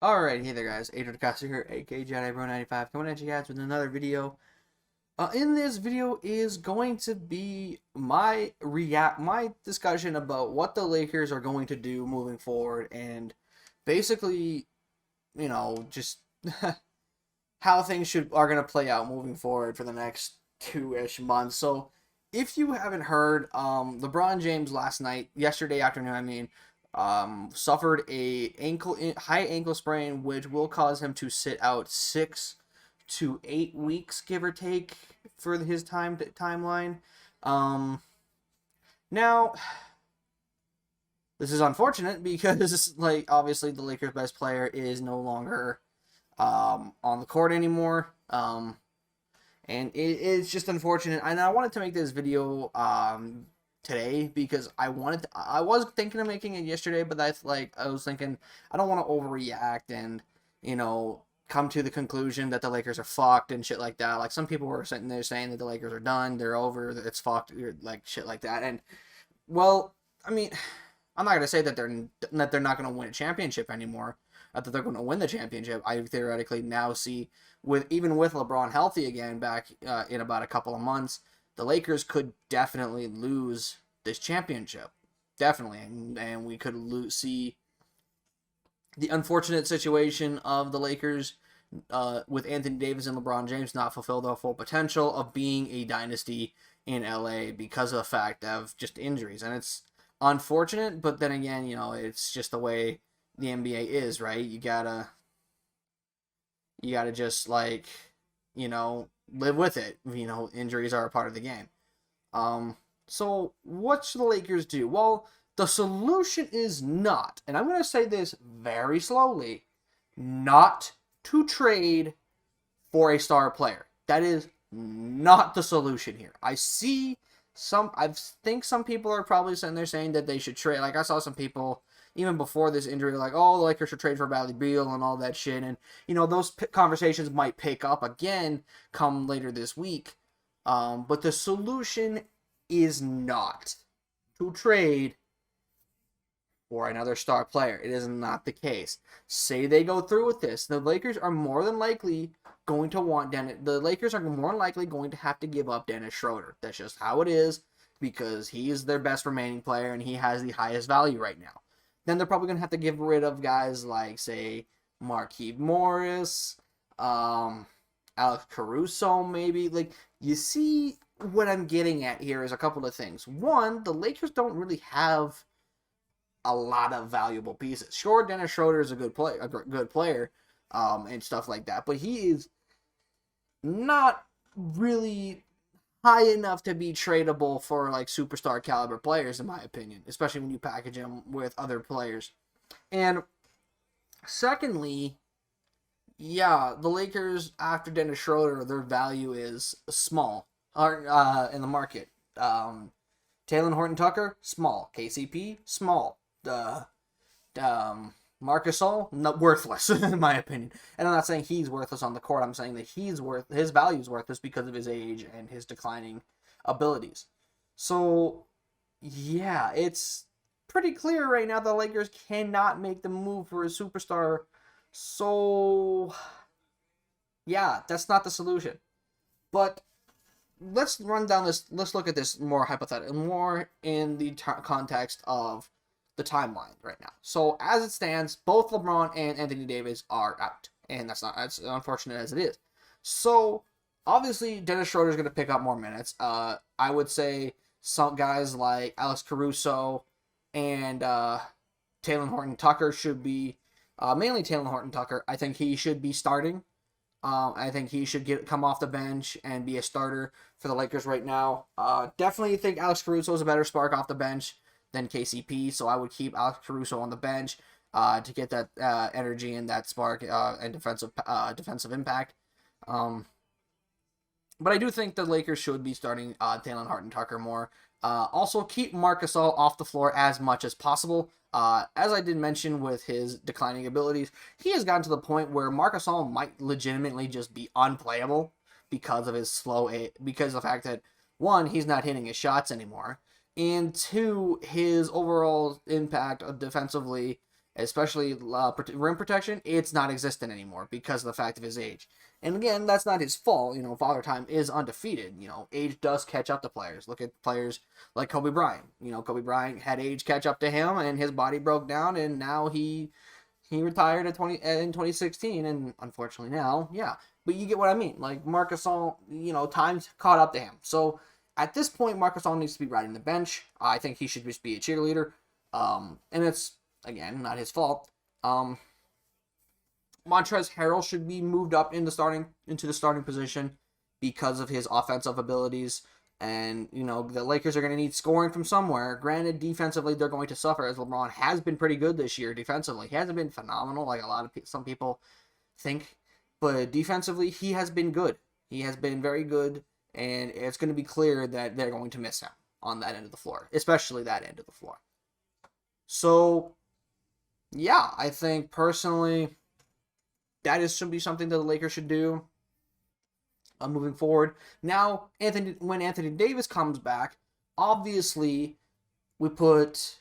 Alright, hey there guys, Adrian DeCosta here, aka JediBro95, coming at you guys with another video. In this video is going to be my discussion about what the Lakers are going to do moving forward, and basically, just how things are going to play out moving forward for the next two-ish months. So, if you haven't heard, LeBron James yesterday afternoon, suffered a high ankle sprain, which will cause him to sit out 6 to 8 weeks, give or take, for his timeline. Um, Now, this is unfortunate because, like, obviously the Lakers' best player is no longer on the court anymore. And it's just unfortunate. And I wanted to make this video today because I was thinking of making it yesterday, but I was thinking I don't want to overreact and come to the conclusion that the Lakers are fucked and shit like that. Like, some people were sitting there saying that the Lakers are done, they're over, it's fucked, like shit like that. And well, I mean, I'm not gonna say that they're not gonna win a championship anymore. That they're going to win the championship. I theoretically now see, with LeBron healthy again back in about a couple of months, the Lakers could definitely lose this championship, definitely, and we could see the unfortunate situation of the Lakers with Anthony Davis and LeBron James not fulfill their full potential of being a dynasty in LA because of the fact of just injuries. And it's unfortunate, but then again, it's just the way the NBA is, right? You gotta just, like, live with it. Injuries are a part of the game. So what should the Lakers do? Well, the solution is not, and I'm going to say this very slowly, not to trade for a star player. That is not the solution here. I think some people are probably sitting there saying that they should trade. Like, I saw some people even before this injury, like, oh, the Lakers should trade for Bradley Beal and all that shit. And, those conversations might pick up again come later this week. But the solution is not to trade for another star player. It is not the case. Say they go through with this, the Lakers are more than likely going to want the Lakers are more than likely going to have to give up Dennis Schroeder. That's just how it is, because he is their best remaining player and he has the highest value right now. Then they're probably going to have to get rid of guys like, say, Markieff Morris, Alex Caruso, maybe. Like, you see what I'm getting at here is a couple of things. One, the Lakers don't really have a lot of valuable pieces. Sure, Dennis Schroeder is a good player, and stuff like that, but he is not really high enough to be tradable for, like, superstar caliber players, in my opinion, especially when you package him with other players. And secondly, yeah, the Lakers, after Dennis Schroeder, their value is small in the market. Taylor Horton-Tucker, small. KCP, small. Marcus Gasol, worthless in my opinion. And I'm not saying he's worthless on the court. I'm saying that his value is worthless because of his age and his declining abilities. So yeah, it's pretty clear right now the Lakers cannot make the move for a superstar. So yeah, that's not the solution. But let's run down this. Let's look at this more hypothetical, more in the context of the timeline right now. So as it stands, both LeBron and Anthony Davis are out, and that's unfortunate as it is. So obviously Dennis Schroeder is going to pick up more minutes. I would say some guys like Alex Caruso and Taylor Horton-Tucker should be, mainly Taylor Horton-Tucker. I think he should be starting. I think he should come off the bench and be a starter for the Lakers right now. Definitely think Alex Caruso is a better spark off the bench than KCP, so I would keep Alex Caruso on the bench to get that energy and that spark and defensive impact. But I do think the Lakers should be starting Taylor Horton-Tucker more. Also, keep Marc Gasol off the floor as much as possible. As I did mention with his declining abilities, he has gotten to the point where Marc Gasol might legitimately just be unplayable because of his because of the fact that, one, he's not hitting his shots anymore, and two, his overall impact defensively especially rim protection, it's not existent anymore because of the fact of his age. And again, that's not his fault. Father Time is undefeated. Age does catch up to players. Look at players like Kobe Bryant. Kobe Bryant had age catch up to him, and his body broke down, and now he retired in 2016, and unfortunately now, yeah. But you get what I mean. Like Marc Gasol, time's caught up to him. So at this point, Marc Gasol needs to be riding the bench. I think he should just be a cheerleader. And it's, again, not his fault. Montrezl Harrell should be moved up into the starting position because of his offensive abilities. And, the Lakers are going to need scoring from somewhere. Granted, defensively, they're going to suffer, as LeBron has been pretty good this year defensively. He hasn't been phenomenal like some people think. But defensively, he has been good. He has been very good. And it's going to be clear that they're going to miss him on that end of the floor. Especially that end of the floor. So, yeah, I think personally that should be something that the Lakers should do moving forward. Now, when Anthony Davis comes back, obviously we put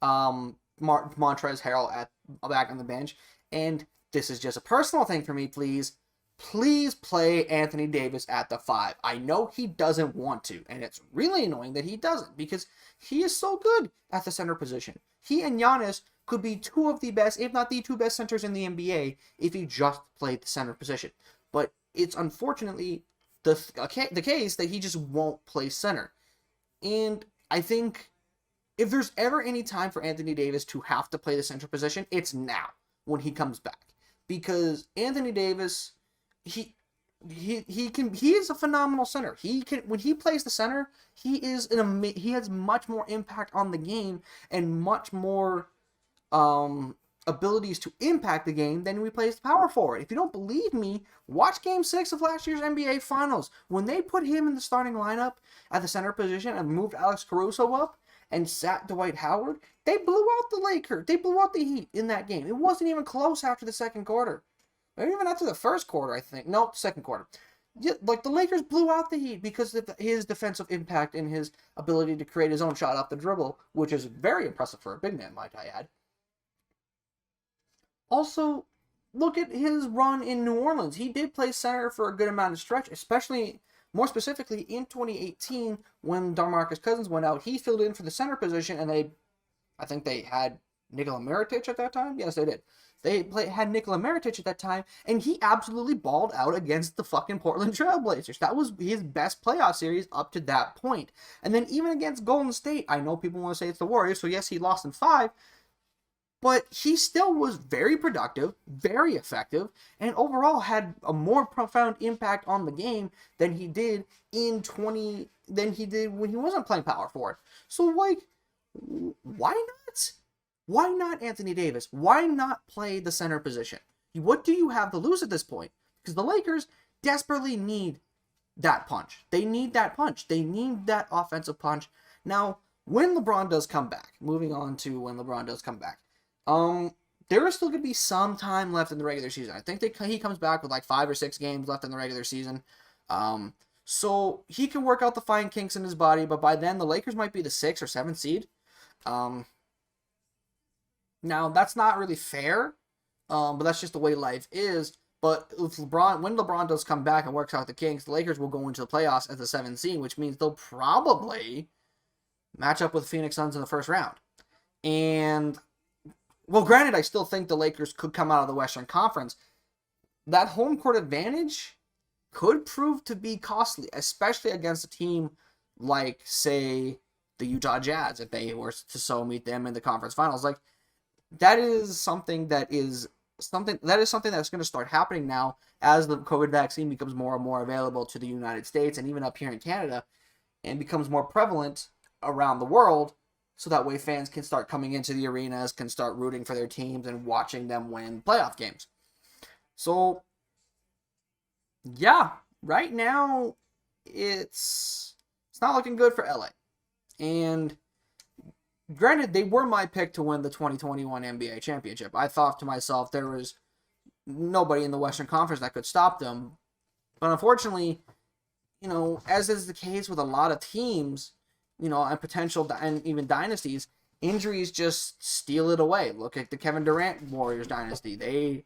Montrezl Harrell back on the bench. And this is just a personal thing for me, please. Please play Anthony Davis at the 5. I know he doesn't want to, and it's really annoying that he doesn't because he is so good at the center position. He and Giannis could be two of the best, if not the two best centers in the NBA if he just played the center position. But it's unfortunately the case that he just won't play center. And I think if there's ever any time for Anthony Davis to have to play the center position, it's now when he comes back. Because Anthony Davis, he is a phenomenal center. When he plays the center, he has much more impact on the game and much more abilities to impact the game than when he plays the power forward. If you don't believe me, watch Game 6 of last year's NBA Finals. When they put him in the starting lineup at the center position and moved Alex Caruso up and sat Dwight Howard, they blew out the Lakers. They blew out the Heat in that game. It wasn't even close after the second quarter. Or even after the first quarter, I think. Nope, second quarter. Yeah, like the Lakers blew out the Heat because of his defensive impact and his ability to create his own shot off the dribble, which is very impressive for a big man, might I add. Also, look at his run in New Orleans. He did play center for a good amount of stretch, especially, more specifically, in 2018 when DeMarcus Cousins went out. He filled in for the center position, and I think they had Nikola Mirotic at that time. Yes, they did. They had Nikola Mirotic at that time, and he absolutely balled out against the fucking Portland Trailblazers. That was his best playoff series up to that point. And then even against Golden State, I know people want to say it's the Warriors, so yes, he lost in 5, but he still was very productive, very effective, and overall had a more profound impact on the game than he did when he wasn't playing power forward. So, why not? Why not Anthony Davis? Why not play the center position? What do you have to lose at this point? Because the Lakers desperately need that punch. They need that punch. They need that offensive punch. Now, when LeBron does come back, moving on to when LeBron does come back, there is still going to be some time left in the regular season. I think he comes back with 5 or 6 games left in the regular season. So he can work out the fine kinks in his body, but by then the Lakers might be the 6th or 7th seed. Now, that's not really fair, but that's just the way life is. But when LeBron does come back and works out the kinks, the Lakers will go into the playoffs as the 7th seed, which means they'll probably match up with Phoenix Suns in the first round. And, well, granted, I still think the Lakers could come out of the Western Conference. That home court advantage could prove to be costly, especially against a team like, say, the Utah Jazz, if they were to so meet them in the conference finals. That is something that's going to start happening now as the COVID vaccine becomes more and more available to the United States and even up here in Canada and becomes more prevalent around the world, so that way fans can start coming into the arenas, can start rooting for their teams and watching them win playoff games. So, yeah, right now it's not looking good for LA. And granted, they were my pick to win the 2021 NBA championship. I thought to myself there was nobody in the Western Conference that could stop them. But unfortunately, as is the case with a lot of teams, and potential and even dynasties, injuries just steal it away. Look at the Kevin Durant Warriors dynasty. They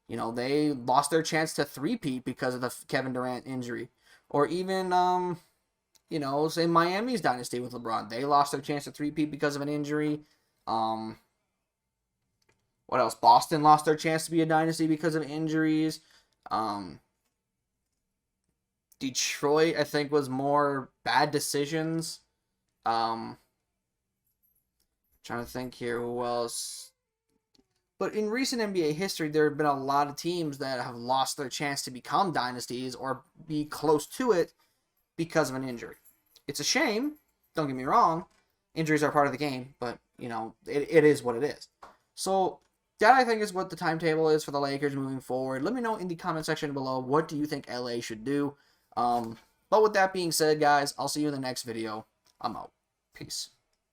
lost their chance to three-peat because of the Kevin Durant injury. Or even, say Miami's dynasty with LeBron. They lost their chance to three-peat because of an injury. What else? Boston lost their chance to be a dynasty because of injuries. Detroit, I think, was more bad decisions. Trying to think here who else. But in recent NBA history, there have been a lot of teams that have lost their chance to become dynasties or be close to it because of an injury. It's a shame. Don't get me wrong. Injuries are part of the game, but, it is what it is. So, that I think is what the timetable is for the Lakers moving forward. Let me know in the comment section below, what do you think LA should do? But with that being said, guys, I'll see you in the next video. I'm out. Peace.